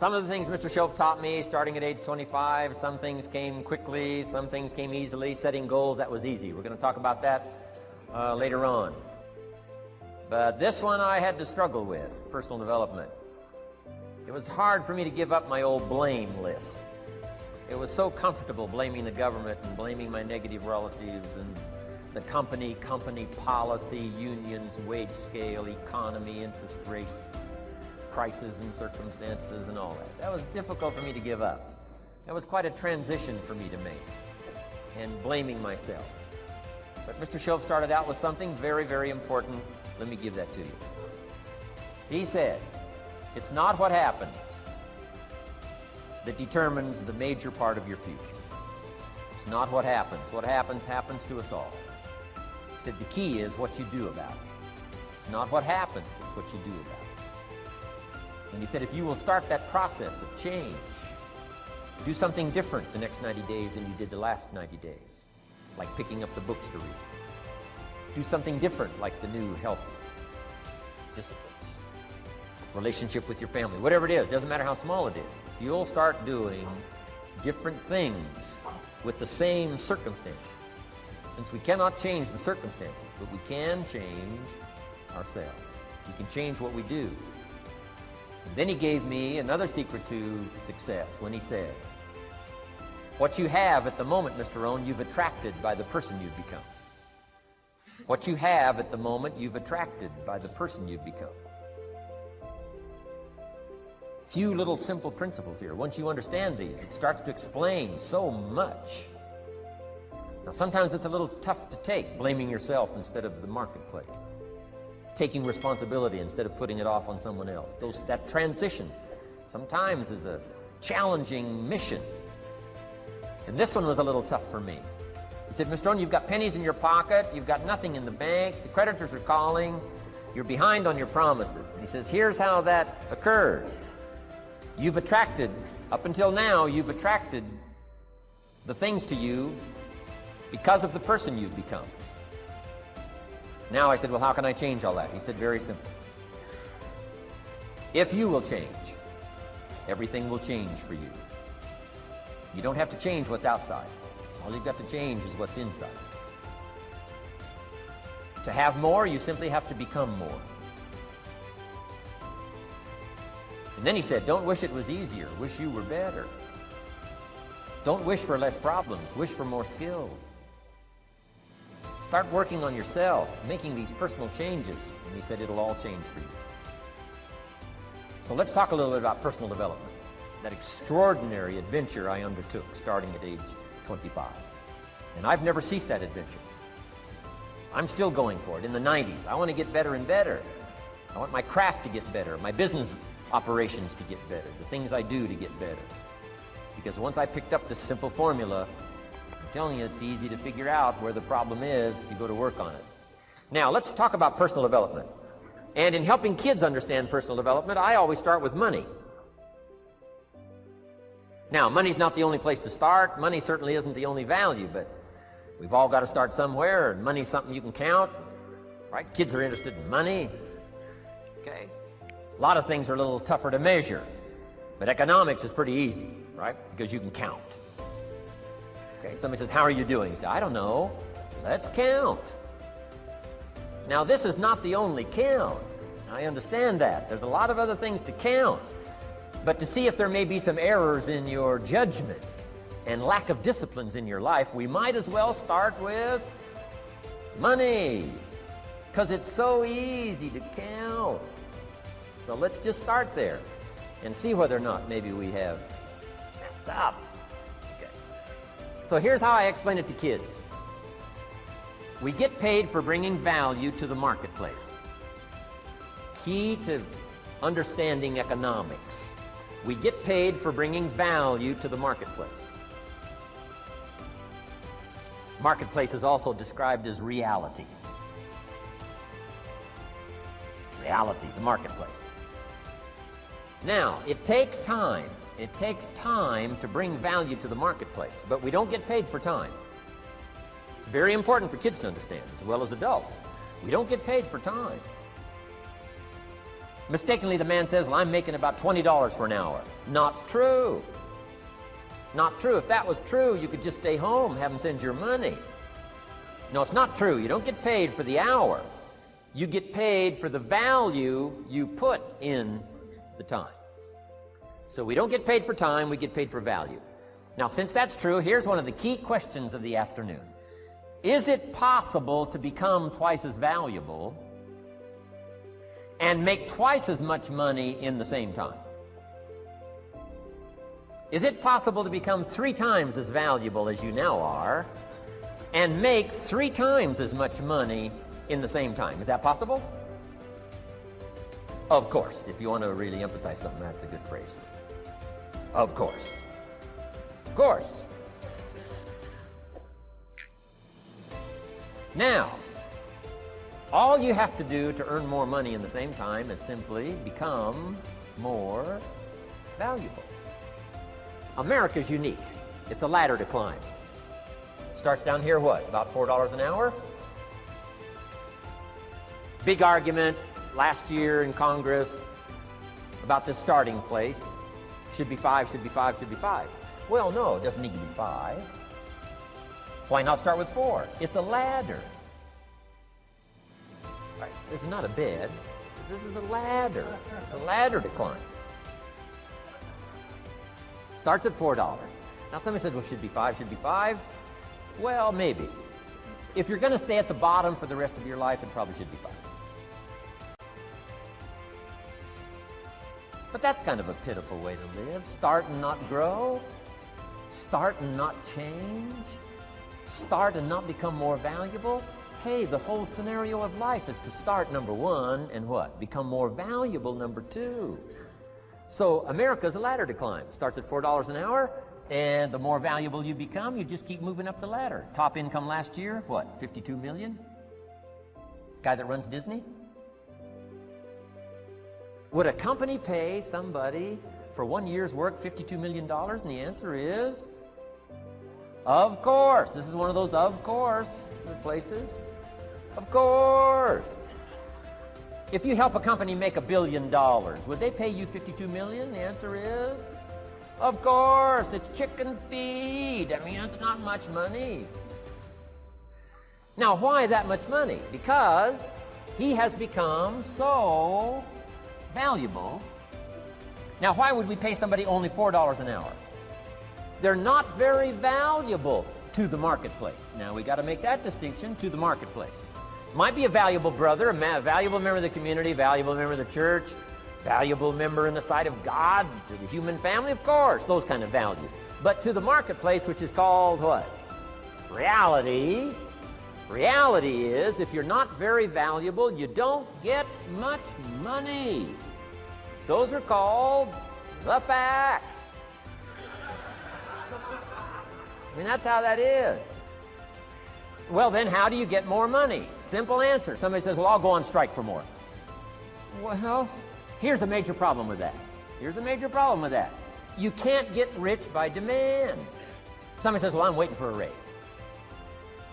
Some of the things Mr. Shoaff taught me starting at age 25, some things came quickly, some things came easily. Setting goals, that was easy. We're going to talk about that later on. But this one I had to struggle with, personal development. It was hard for me to give up my old blame list. It was so comfortable blaming the government and blaming my negative relatives and the company policy, unions, wage scale, economy, interest rates, crises and circumstances and all that. That was difficult for me to give up. That was quite a transition for me to make, and blaming myself. But Mr. Shoaff started out with something very, very important. Let me give that to you. He said, it's not what happens that determines the major part of your future. It's not what happens. What happens, happens to us all. He said the key is what you do about it. It's not what happens, it's what you do about it. And he said if you will start that process of change, do something different the next 90 days than you did the last 90 days, like picking up the books to read. Do something different like the new health disciplines, relationship with your family, whatever it is, doesn't matter how small it is. If you'll start doing different things with the same circumstances, since we cannot change the circumstances, but we can change ourselves. We can change what we do. And then he gave me another secret to success when he said, what you have at the moment, Mr. Rohn, you've attracted by the person you've become. What you have at the moment, you've attracted by the person you've become. Few little simple principles here. Once you understand these, it starts to explain so much. Now, sometimes it's a little tough to take, blaming yourself instead of the marketplace, taking responsibility instead of putting it off on someone else. That transition sometimes is a challenging mission. And this one was a little tough for me. He said, Mr. Rohn, you've got pennies in your pocket, you've got nothing in the bank, the creditors are calling, you're behind on your promises. And he says, here's how that occurs. You've attracted, up until now, you've attracted the things to you because of the person you've become. Now I said, well, how can I change all that? He said, very simple. If you will change, everything will change for you. You don't have to change what's outside. All you've got to change is what's inside. To have more, you simply have to become more. And then he said, don't wish it was easier, wish you were better. Don't wish for less problems, wish for more skills. Start working on yourself, making these personal changes. And he said, it'll all change for you. So let's talk a little bit about personal development. That extraordinary adventure I undertook starting at age 25. And I've never ceased that adventure. I'm still going for it. In the 90s, I want to get better and better. I want my craft to get better, my business operations to get better, the things I do to get better. Because once I picked up this simple formula, I'm telling you, it's easy to figure out where the problem is if you go to work on it. Now, let's talk about personal development. And in helping kids understand personal development, I always start with money. Now, money's not the only place to start. Money certainly isn't the only value, but we've all got to start somewhere, and money's something you can count, right? Kids are interested in money. Okay. A lot of things are a little tougher to measure, but economics is pretty easy, right? Because you can count. Okay, somebody says, how are you doing? You say, I don't know. Let's count. Now, this is not the only count. I understand that. There's a lot of other things to count. But to see if there may be some errors in your judgment and lack of disciplines in your life, we might as well start with money, because it's so easy to count. So let's just start there and see whether or not maybe we have messed up. Okay. So here's how I explain it to kids. We get paid for bringing value to the marketplace. Key to understanding economics. We get paid for bringing value to the marketplace. Marketplace is also described as reality. Reality, the marketplace. Now, it takes time. It takes time to bring value to the marketplace, but we don't get paid for time. It's very important for kids to understand, as well as adults. We don't get paid for time. Mistakenly, the man says, well, I'm making about $20 for an hour. Not true. Not true. If that was true, you could just stay home, have them send your money. No, it's not true. You don't get paid for the hour. You get paid for the value you put in the time. So we don't get paid for time, we get paid for value. Now, since that's true, here's one of the key questions of the afternoon. Is it possible to become twice as valuable and make twice as much money in the same time? Is it possible to become 3 times as valuable as you now are and make 3 times as much money in the same time? Is that possible? Of course. If you want to really emphasize something, that's a good phrase. Of course. Of course. Now, all you have to do to earn more money in the same time is simply become more valuable. America's unique. It's a ladder to climb. Starts down here, what, about $4 an hour? Big argument last year in Congress about this starting place. Should be 5, should be 5, should be 5. Well, no, it doesn't need to be 5. Why not start with 4? It's a ladder. Right. This is not a bed. This is a ladder. It's a ladder to climb. Starts at $4. Now somebody said, well, should be 5, should be 5. Well, maybe. If you're going to stay at the bottom for the rest of your life, it probably should be 5. But that's kind of a pitiful way to live. Start and not grow. Start and not change. Start and not become more valuable. Hey, the whole scenario of life is to start, number 1, and what? Become more valuable, number 2. So America's a ladder to climb. Starts at $4 an hour, and the more valuable you become, you just keep moving up the ladder. Top income last year, what, 52 million? Guy that runs Disney? Would a company pay somebody for 1 year's work $52 million? And the answer is, of course. This is one of those of course places. Of course. If you help a company make $1 billion, would they pay you $52 million? The answer is, of course. It's chicken feed. I mean, it's not much money. Now, why that much money? Because he has become so valuable. Now, why would we pay somebody only $4 an hour? They're not very valuable to the marketplace. Now, we got to make that distinction, to the marketplace. Might be a valuable brother, a valuable member of the community, valuable member of the church, valuable member in the sight of God, to the human family, of course, those kind of values. But to the marketplace, which is called what? Reality. Reality is, if you're not very valuable, you don't get much money. Those are called the facts. I mean, that's how that is. Well, then, how do you get more money? Simple answer. Somebody says, well, I'll go on strike for more. Well, here's a major problem with that. Here's a major problem with that. You can't get rich by demand. Somebody says, well, I'm waiting for a raise.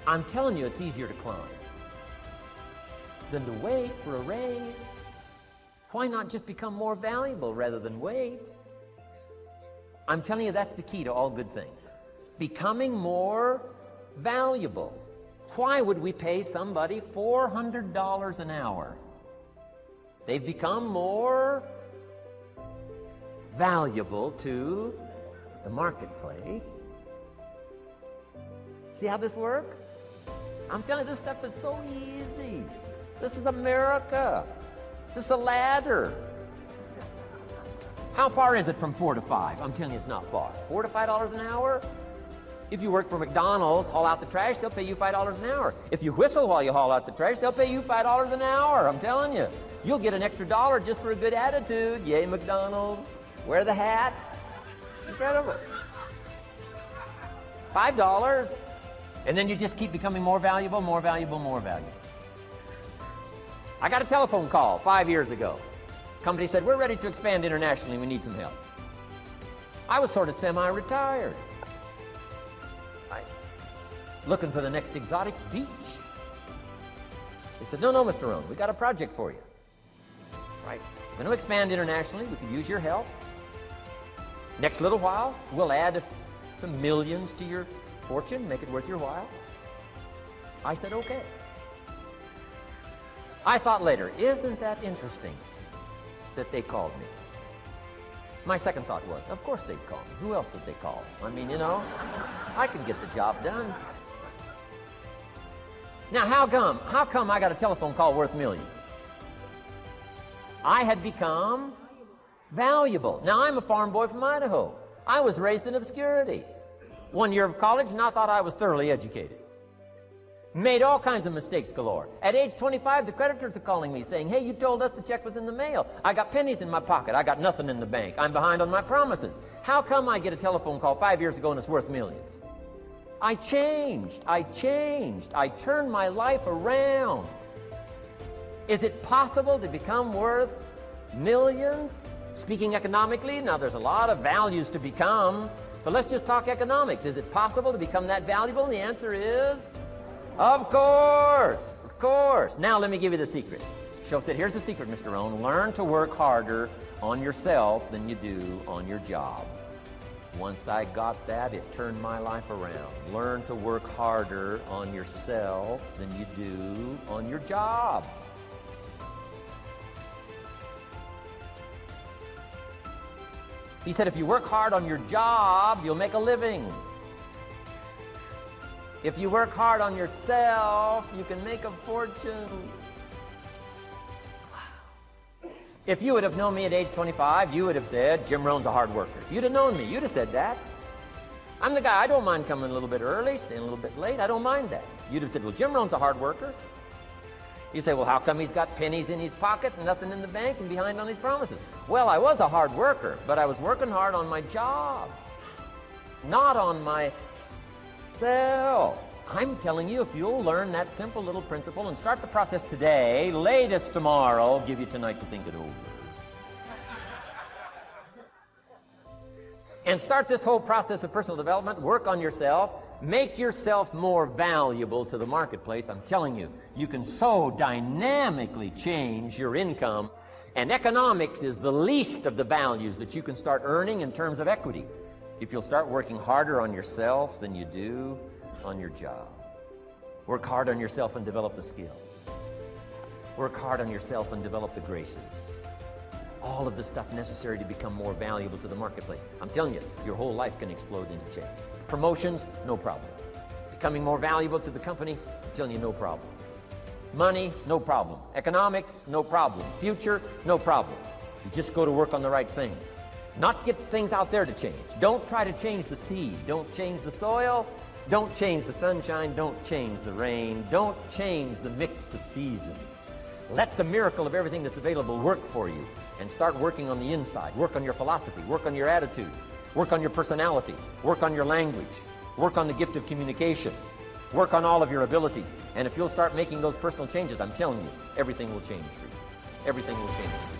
I'm telling you, it's easier to climb than to wait for a raise. Why not just become more valuable rather than wait? I'm telling you, that's the key to all good things. Becoming more valuable. Why would we pay somebody $400 an hour? They've become more valuable to the marketplace. See how this works? I'm telling you, this stuff is so easy. This is America. This is a ladder. How far is it from 4 to 5? I'm telling you, it's not far. $4 to $5 an hour? If you work for McDonald's, haul out the trash, they'll pay you $5 an hour. If you whistle while you haul out the trash, they'll pay you $5 an hour. I'm telling you. You'll get an extra $1 just for a good attitude. Yay, McDonald's. Wear the hat. Incredible. $5. And then you just keep becoming more valuable, more valuable, more valuable. I got a telephone call 5 years ago. Company said, we're ready to expand internationally. We need some help. I was sort of semi-retired. Looking for the next exotic beach. They said, no, Mr. Rohn, we got a project for you. Right. We're going to expand internationally. We could use your help. Next little while, we'll add some millions to your fortune, make it worth your while. I said, okay. I thought later, isn't that interesting that they called me? My second thought was, of course they'd call me. Who else would they call? I mean, you know, I can get the job done. Now, how come I got a telephone call worth millions? I had become valuable. Now, I'm a farm boy from Idaho. I was raised in obscurity. 1 year of college, and I thought I was thoroughly educated. Made all kinds of mistakes galore. At age 25, the creditors are calling me saying, hey, you told us the check was in the mail. I got pennies in my pocket. I got nothing in the bank. I'm behind on my promises. How come I get a telephone call 5 years ago and it's worth millions? I changed. I turned my life around. Is it possible to become worth millions? Speaking economically, now there's a lot of values to become, but let's just talk economics. Is it possible to become that valuable? And the answer is, of course, of course. Now let me give you the secret. Shoaff said, here's the secret, Mr. Rohn. Learn to work harder on yourself than you do on your job. Once I got that, it turned my life around. Learn to work harder on yourself than you do on your job. He said, if you work hard on your job, you'll make a living. If you work hard on yourself, you can make a fortune. If you would have known me at age 25, you would have said, Jim Rohn's a hard worker. If you'd have known me, you'd have said that. I'm the guy, I don't mind coming a little bit early, staying a little bit late. I don't mind that. You'd have said, well, Jim Rohn's a hard worker. You say, well, how come he's got pennies in his pocket and nothing in the bank and behind on his promises? Well, I was a hard worker, but I was working hard on my job, not on myself. I'm telling you, if you'll learn that simple little principle and start the process today, latest tomorrow, I'll give you tonight to think it over. And start this whole process of personal development, work on yourself, make yourself more valuable to the marketplace. I'm telling you, you can so dynamically change your income, and economics is the least of the values that you can start earning in terms of equity if you'll start working harder on yourself than you do on your job. Work hard on yourself and develop the skills. Work hard on yourself and develop the graces. All of the stuff necessary to become more valuable to the marketplace. I'm telling you, your whole life can explode into change. Promotions, no problem. Becoming more valuable to the company, I'm telling you, no problem. Money, no problem. Economics, no problem. Future, no problem. You just go to work on the right thing. Not get things out there to change. Don't try to change the seed. Don't change the soil. Don't change the sunshine. Don't change the rain. Don't change the mix of seasons. Let the miracle of everything that's available work for you, and start working on the inside. Work on your philosophy. Work on your attitude. Work on your personality. Work on your language. Work on the gift of communication. Work on all of your abilities. And if you'll start making those personal changes, I'm telling you, everything will change for you. Everything will change for you.